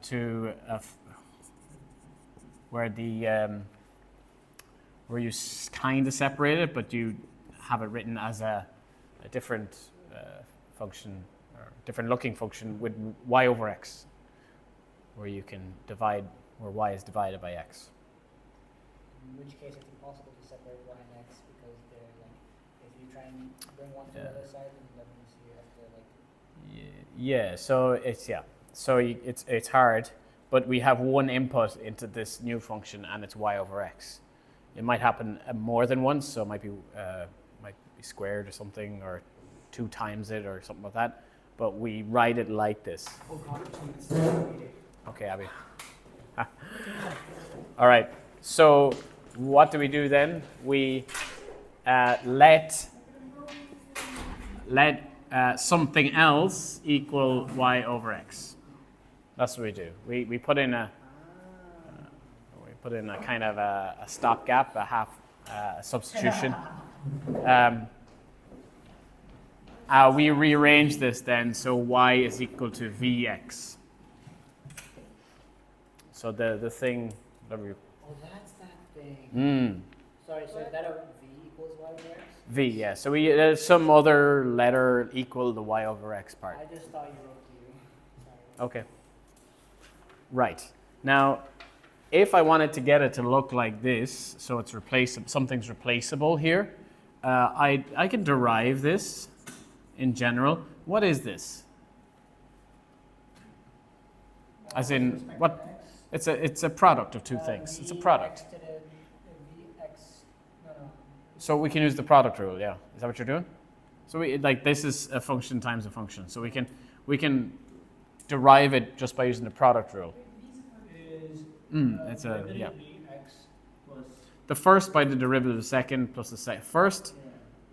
to where you kind of separate it, but you have it written as a different function or different looking function with y over x, where you can divide where y is divided by x. In which case, it's impossible to separate y and x because they're like, if you try and bring one to the other side, then that means you have to like. Yeah. So it's hard, but we have one input into this new function, and it's y over x. It might happen more than once, so it might be squared or something, or 2 times it or something like that. But we write it like this. Oh God, Okay, Abby. All right. So what do we do then? We let something else equal y over x. That's what we do. We put in a kind of a stopgap, a substitution. We rearrange this then, so y is equal to vx. So the thing. Oh, that's that thing. Sorry, so is that a v equals y over x? V, yeah. So there's some other letter equal the y over x part. I just thought you wrote q. Sorry. Okay. Right. Now, if I wanted to get it to look like this, so it's something's replaceable here, I can derive this in general. What is this? As in, what? It's a product of two things. It's a product. So we can use the product rule, yeah. Is that what you're doing? So this is a function times a function. So we can derive it just by using the product rule. It's a yeah. The first by the derivative of the second plus the second. First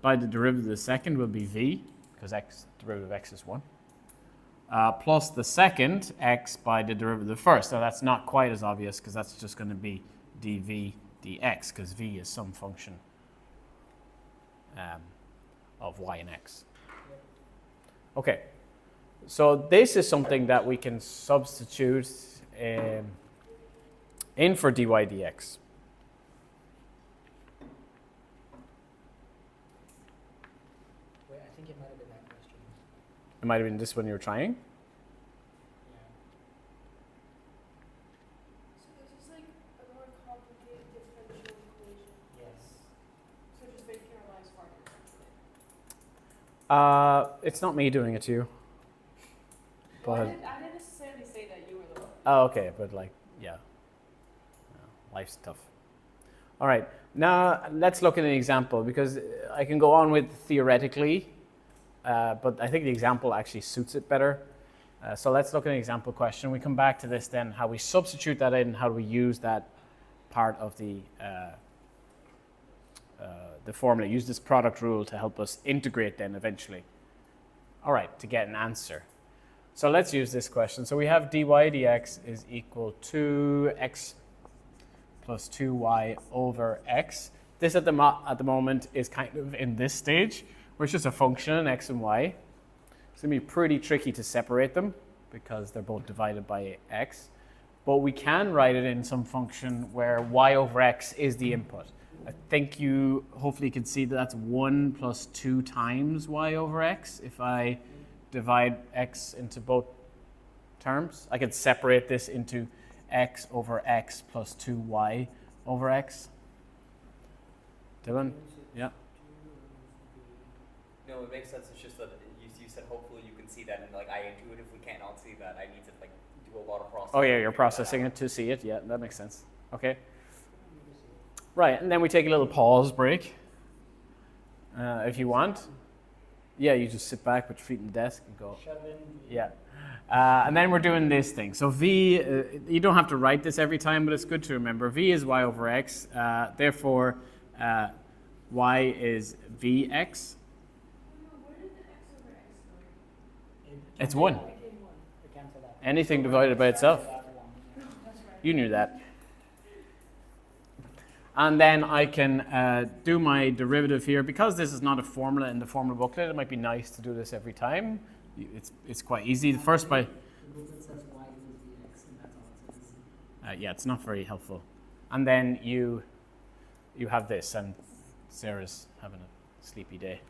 by the derivative of the second will be v, because derivative of x is 1. Plus the second x by the derivative of the first. Now that's not quite as obvious because that's just going to be dv dx, because v is some function of y and x. Okay, so this is something that we can substitute in for dy dx. Wait, I think it might have been that question. It might have been this one you were trying. Yeah. So this is like a more complicated differential equation. Yes. So just make your lives harder. It's not me doing it to you. Well, But I didn't necessarily say that you were the one. oh, okay, but yeah. Life's tough. All right, now let's look at an example, because I can go on with theoretically, but I think the example actually suits it better. So let's look at an example question. We come back to this then, how we substitute that in, how do we use that part of the formula, use this product rule to help us integrate then eventually. All right, to get an answer. So let's use this question. So we have dy dx is equal to x plus 2y over x. This at the moment is kind of in this stage, where it's just a function, x and y. It's going to be pretty tricky to separate them because they're both divided by x. But we can write it in some function where y over x is the input. I think you hopefully can see that that's 1 plus 2 times y over x. If I divide x into both terms, I could separate this into x over x plus 2y over x. Dylan? Yeah. No, it makes sense. It's just that you said hopefully you can see that, and I intuitively can't not see that. I need to do a lot of processing. Oh yeah, you're processing it to see it. Yeah, that makes sense. Okay. Right, and then we take a little pause break. If you want. Yeah, you just sit back, put your feet on the desk, and go. Shove in. Yeah. And then we're doing this thing. So v, you don't have to write this every time, but it's good to remember. V is y over x. Therefore, y is vx. Where did the x over x go? It's 1. It became 1. To cancel that. Anything divided by itself. That one. That's right. You knew that. And then I can do my derivative here. Because this is not a formula in the formula booklet, it might be nice to do this every time. It's quite easy. The first by The booklet says y equals dx, and that's all it says. yeah, it's not very helpful. And then you have this, and Sarah's having a sleepy day.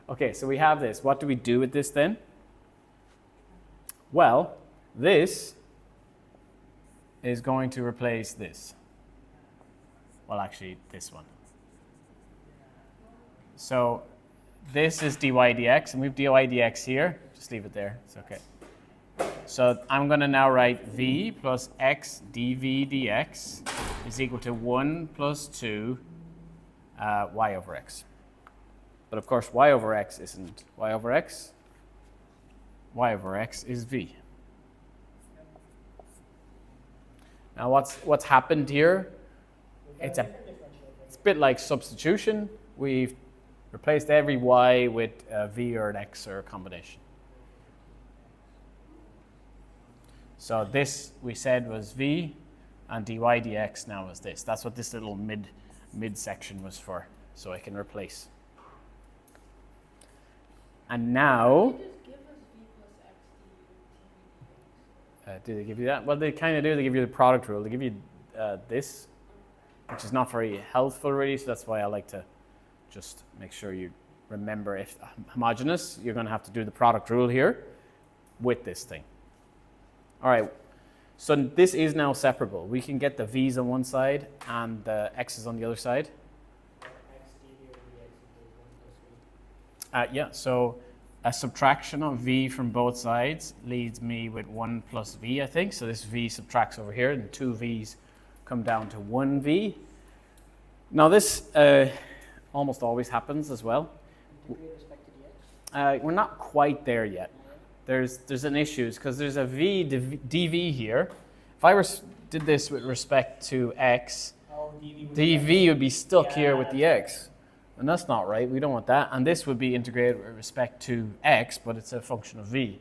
Okay, so we have this. What do we do with this then? Well, this is going to replace this. Well, actually, this one. So this is dy dx, and we have dy dx here. Just leave it there. It's okay. So I'm going to now write v plus x dv dx is equal to 1 plus 2 y over x. But of course, y over x isn't y over x. Y over x is v. Now what's happened here? It's a bit like substitution. We've replaced every y with a v or an x or a combination. So this we said was v, and dy dx now is this. That's what this little mid section was for, so I can replace. And now, Just give us v plus x dv dx. do they give you that? Well, they kind of do. They give you the product rule. They give you this, which is not very helpful, really. So that's why I like to just make sure you remember if homogeneous, you're going to have to do the product rule here with this thing. All right. So this is now separable. We can get the v's on one side and the x's on the other side. X dv over dx equals 1 plus v. Yeah, so a subtraction of v from both sides leaves me with 1 plus v, I think. So this v subtracts over here, and 2 v's come down to 1 v. Now this almost always happens as well. Degree with respect to dx? We're not quite there yet. There's an issue, because there's a v dv here. If I did this with respect to x, Oh, dv with dv would be stuck here with Yeah, the x. And that's not right. We don't want that. And this would be integrated with respect to x, but it's a function of v.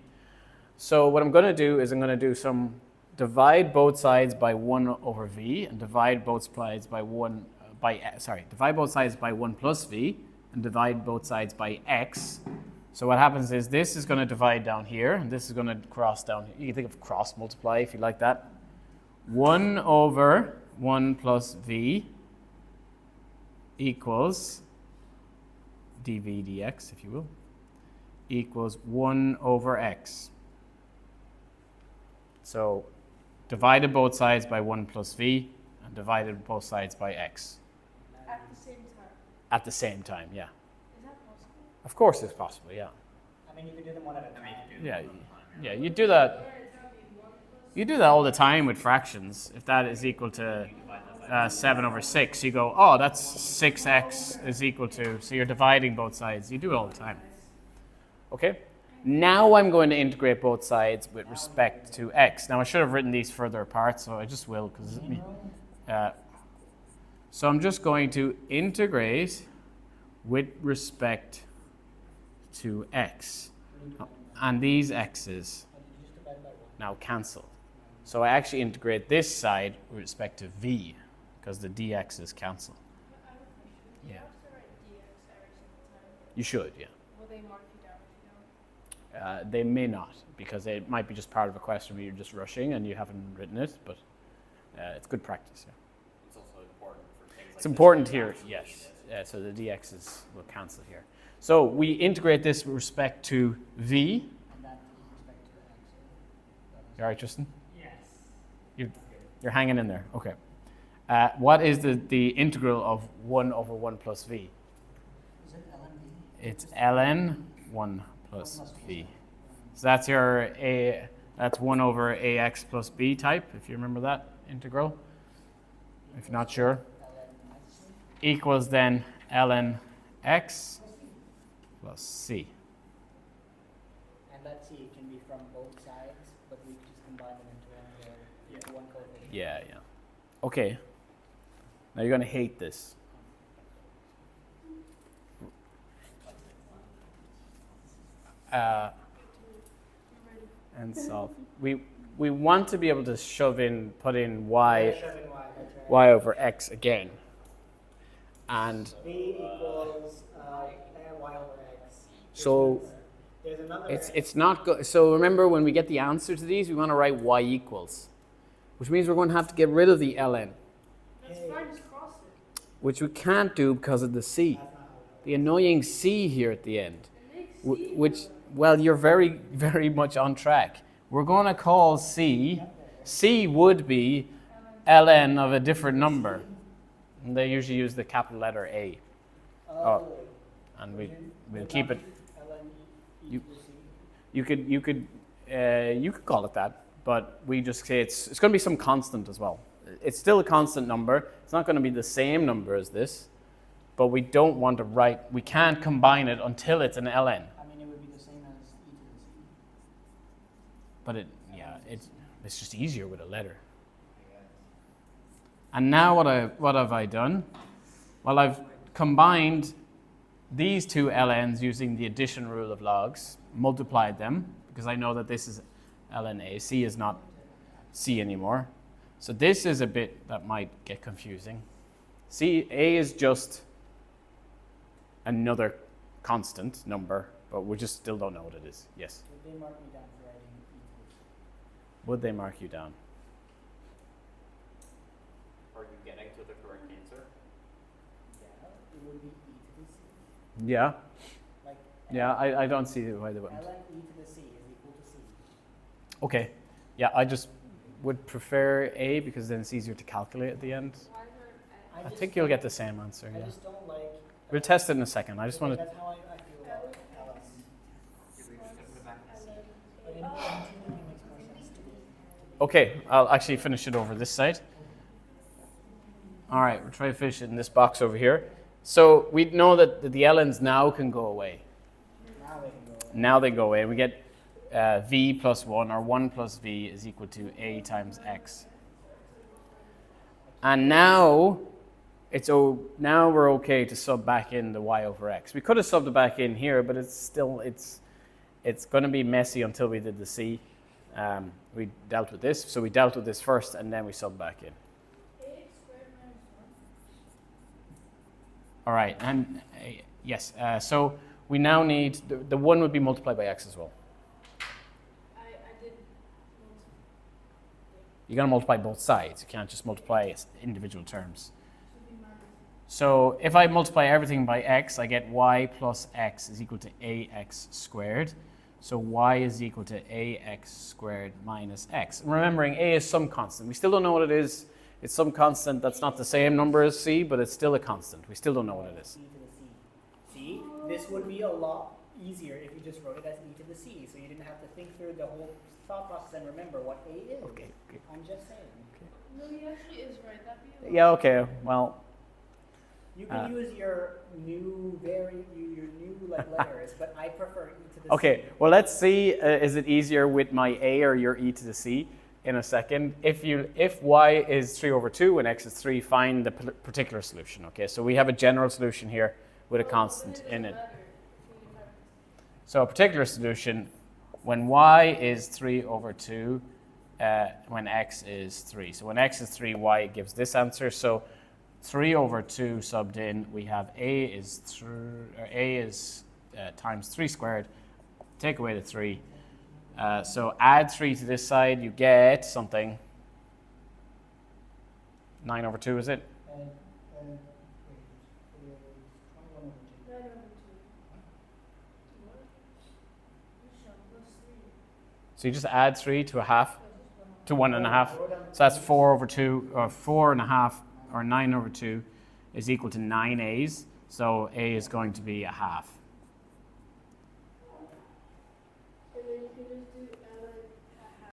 So what I'm going to do is I'm going to do some divide both sides by 1 over v, and divide both sides by divide both sides by 1 plus v, and divide both sides by x. So what happens is this is going to divide down here, and this is going to cross down here. You can think of cross multiply if you like that. 1 over 1 plus v equals dv dx, if you will, equals 1 over x. So divided both sides by 1 plus v, and divided both sides by x. At the same time. At the same time, yeah. Is that possible? Of course it's possible, yeah. I mean, you can do them one at a time. Yeah, you do that. You do that all the time with fractions. If that is equal to 7 over 6, you go, oh, that's 6x is equal to, so you're dividing both sides. You do it all the time. Okay? Now I'm going to integrate both sides with respect to x. Now I should have written these further apart, so I just will. So I'm just going to integrate with respect to x. And these x's Or did you just divide by 1? now cancel. So I actually integrate this side with respect to v, because the dx's cancel. I have a question. Do you Yeah. have to write dx every single time? You should, yeah. Will they mark you down if you don't? They may not, because it might be just part of a question where you're just rushing and you haven't written it, but it's good practice, yeah. It's also important for things like It's this important to here, not be yes. this. So the dx's will cancel here. So we integrate this with respect to v. And that with respect to x. You all right, Tristan? Yes. You're hanging in there. Okay. What is the integral of 1 over 1 plus v? Is it ln v? It's ln 1 plus v. So that's your that's 1 over ax plus b type, if you remember that integral. If you're not sure. ln x Equals then ln x plus c. And that c can be from both sides, but we just combine them into one coefficient. Yeah. Okay. Now you're going to hate this. And solve. We want to be able to put in y, Shove in y, that's right. y over x again. And v equals So There's another. it's not good. So remember, when we get the answer to these, we want to write y equals, which means we're going to have to get rid of the ln, That's fine, just cross it. which we can't do because of the c, the annoying c here at the end. It makes C. Which, well, you're very, very much on track. We're going to call C would be ln of a different number. And they usually use the capital letter A. Oh, and we'll keep it. You, you could call it that, but we just say it's going to be some constant as well. It's still a constant number. It's not going to be the same number as this, but we don't want to write, we can't combine it until it's an ln. I mean, it would be the same as e to the c. But it's just easier with a letter. And now what have I done? Well, I've combined these two ln's using the addition rule of logs, multiplied them, because I know that this is ln A. C is not C anymore. So this is a bit that might get confusing. A is just another constant number, but we just still don't know what it is. Yes? Would they mark me down for writing e to the c? Would they mark you down? Are you getting to the correct answer? Yeah, it would be e to the c. Yeah. Like Yeah, I don't see why they wouldn't. ln e to the c is equal to c. Okay. Yeah, I just would prefer A because then it's easier to calculate at the end. Why not? I think you'll get the same answer, I yeah. just don't like. We'll test it in a second. I just want to. That's how I feel about ln. But in it makes more sense to me. Okay, I'll actually finish it over this side. All right, we'll try to finish it in this box over here. So we know that the ln's now can go away. Now they can go. Now they go away. We get v plus 1, or 1 plus v is equal to a times x. And now now we're okay to sub back in the y over x. We could have subbed it back in here, but it's going to be messy until we did the c. We dealt with this, so we dealt with this first, and then we sub back in. Ax squared minus 1. All right, and yes, so we now need, the 1 would be multiplied by x as well. I did You're going to multiply both sides. You can't just multiply individual terms. should be minus. So if I multiply everything by x, I get y plus x is equal to ax squared. So y is equal to ax squared minus x. And remembering a is some constant. We still don't know what it is. It's some constant that's not the same number as c, but it's still a constant. We still don't know what it is. E to the c. See, this would be a lot easier if you just wrote it as e to the c, so you didn't have to think through the whole thought process and remember what a is. Okay. I'm just saying. No, he actually is right. That'd be a lot. Yeah, okay. Well, You can use your new letters, but I prefer e to the c. okay. Well, let's see. Is it easier with my a or your e to the c? In a second. If y is 3 over 2 and x is 3, find the particular solution. Okay, so we have a general solution here with a constant in it. So a particular solution, when y is 3 over 2, when x is 3. So when x is 3, y gives this answer. So 3 over 2 subbed in, we have a is times 3 squared. Take away the 3. So add 3 to this side, you get something. 9 over 2, is it? And wait, it is 21 over 2. 9 over 2. What? You shall plus 3. So you just add 3 to a half, to 1.5. I wrote down So that's 4 over 2, or 4.5, or 9 over 2 is equal to 9 a's. So a is going to be a half. And then you can just do